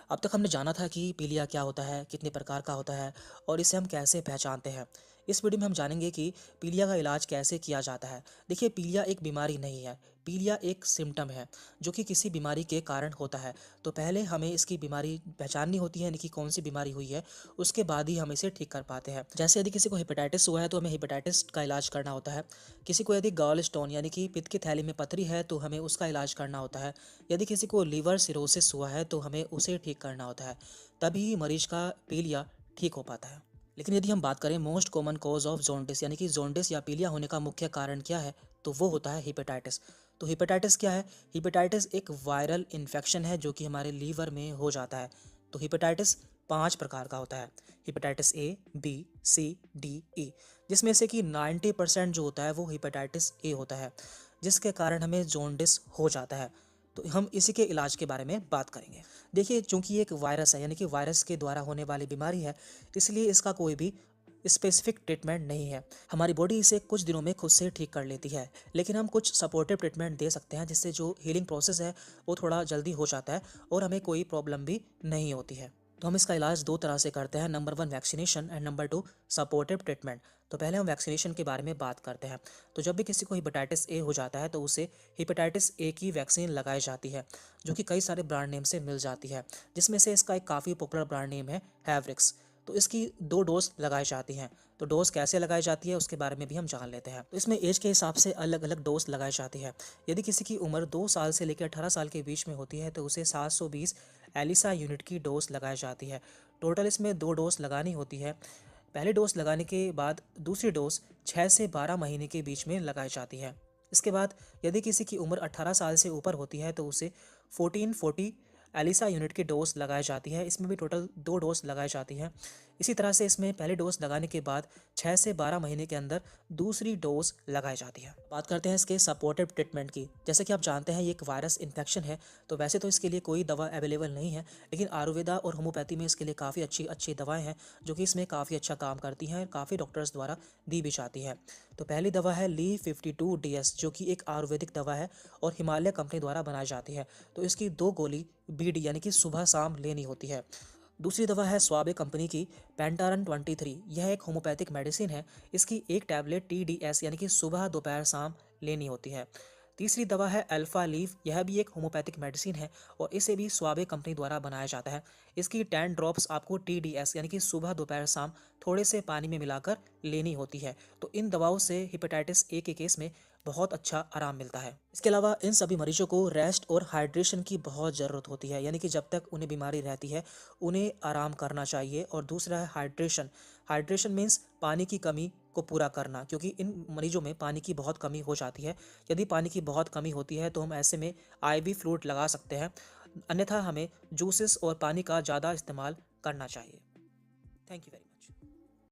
अब तक हमने जाना था कि पीलिया क्या होता है, कितने प्रकार का होता है और इसे हम कैसे पहचानते हैं। इस वीडियो में हम जानेंगे कि पीलिया का इलाज कैसे किया जाता है। देखिए, पीलिया एक बीमारी नहीं है, पीलिया एक सिम्टम है जो कि किसी बीमारी के कारण होता है। तो पहले हमें इसकी बीमारी पहचाननी होती है, यानी कि कौन सी बीमारी हुई है, उसके बाद ही हम इसे ठीक कर पाते हैं। जैसे यदि किसी को हेपेटाइटिस हुआ है तो हमें हेपेटाइटिस का इलाज करना होता है। किसी को यदि गॉल स्टोन यानी कि पित्त की थैली में पथरी है तो हमें उसका इलाज करना होता है। यदि किसी को लीवर सिरोसिस हुआ है तो हमें उसे ठीक करना होता है, तभी मरीज का पीलिया ठीक हो पाता है। लेकिन यदि हम बात करें most common cause of jaundice यानी कि जॉन्डिस या पीलिया होने का मुख्य कारण क्या है, तो वो होता है हेपेटाइटिस। तो हेपेटाइटिस क्या है? हेपेटाइटिस एक वायरल इन्फेक्शन है जो कि हमारे लीवर में हो जाता है। तो हेपेटाइटिस 5 प्रकार का होता है। Hepatitis A, B, C, D, E, जिसमें से कि 90% जो होता है वो हेपेटाइटिस ए होता है, जिसके कारण हमें जॉन्डिस हो जाता है। तो हम इसी के इलाज के बारे में बात करेंगे। देखिए, चूंकि ये एक वायरस है यानी कि वायरस के द्वारा होने वाली बीमारी है, इसलिए इसका कोई भी स्पेसिफिक ट्रीटमेंट नहीं है। हमारी बॉडी इसे कुछ दिनों में खुद से ठीक कर लेती है, लेकिन हम कुछ सपोर्टिव ट्रीटमेंट दे सकते हैं जिससे जो हीलिंग प्रोसेस है वो थोड़ा जल्दी हो जाता है और हमें कोई प्रॉब्लम भी नहीं होती है। तो हम इसका इलाज 2 तरह से करते हैं, number 1 vaccination and number 2 supportive treatment. तो पहले हम वैक्सीनेशन के बारे में बात करते हैं। तो जब भी किसी को हेपेटाइटिस ए हो जाता है तो उसे हेपेटाइटिस ए की वैक्सीन लगाई जाती है, जो कि कई सारे ब्रांड नेम से मिल जाती है, जिसमें से इसका एक काफ़ी पॉपुलर ब्रांड नेम है हैवरिक्स। तो इसकी 2 डोज लगाई जाती हैं। तो डोज कैसे लगाई जाती है उसके बारे में भी हम जान लेते हैं। तो इसमें एज के हिसाब से अलग अलग डोज लगाई जाती है। यदि किसी की उम्र 2 साल से लेकर 18 साल के बीच में होती है तो उसे 720 एलिसा यूनिट की डोज लगाई जाती है। टोटल इसमें 2 डोज लगानी होती है। पहले डोज लगाने के बाद दूसरी डोज 6 से 12 महीने के बीच में लगाई जाती है। इसके बाद यदि किसी की उम्र 18 साल से ऊपर होती है तो उसे 1440 एलिसा यूनिट की डोज लगाई जाती है। इसमें भी टोटल 2 डोज लगाई जाती हैं। इसी तरह से इसमें पहले डोज लगाने के बाद 6 से 12 महीने के अंदर दूसरी डोज लगाई जाती है। बात करते हैं इसके सपोर्टिव ट्रीटमेंट की। जैसे कि आप जानते हैं ये एक वायरस इन्फेक्शन है, तो वैसे तो इसके लिए कोई दवा अवेलेबल नहीं है, लेकिन आयुर्वेदा और होम्योपैथी में इसके लिए काफ़ी अच्छी अच्छी दवाएं हैं जो कि इसमें काफ़ी अच्छा काम करती हैं और काफ़ी डॉक्टर्स द्वारा दी भी जाती है। तो पहली दवा है Li52DS, जो कि एक आयुर्वेदिक दवा है और हिमालय कंपनी द्वारा बनाई जाती है। तो इसकी 2 गोली बीडी यानी कि सुबह शाम लेनी होती है। दूसरी दवा है स्वाबे कंपनी की पेंटारन 23। यह एक होम्योपैथिक मेडिसिन है। इसकी एक टैबलेट TDS यानी कि सुबह दोपहर शाम लेनी होती है। तीसरी दवा है अल्फा लीव। यह भी एक होम्योपैथिक मेडिसिन है और इसे भी स्वाबे कंपनी द्वारा बनाया जाता है। इसकी 10 ड्रॉप्स आपको TDS यानी कि सुबह दोपहर शाम थोड़े से पानी में मिलाकर लेनी होती है। तो इन दवाओं से हेपेटाइटिस ए के केस में बहुत अच्छा आराम मिलता है। इसके अलावा इन सभी मरीजों को रेस्ट और हाइड्रेशन की बहुत ज़रूरत होती है, यानी कि जब तक उन्हें बीमारी रहती है उन्हें आराम करना चाहिए। और दूसरा है हाइड्रेशन। हाइड्रेशन मीन्स पानी की कमी को पूरा करना, क्योंकि इन मरीजों में पानी की बहुत कमी हो जाती है। यदि पानी की बहुत कमी होती है तो हम ऐसे में IV फ्लूइड लगा सकते हैं, अन्यथा हमें जूसेस और पानी का ज़्यादा इस्तेमाल करना चाहिए। Thank you very much.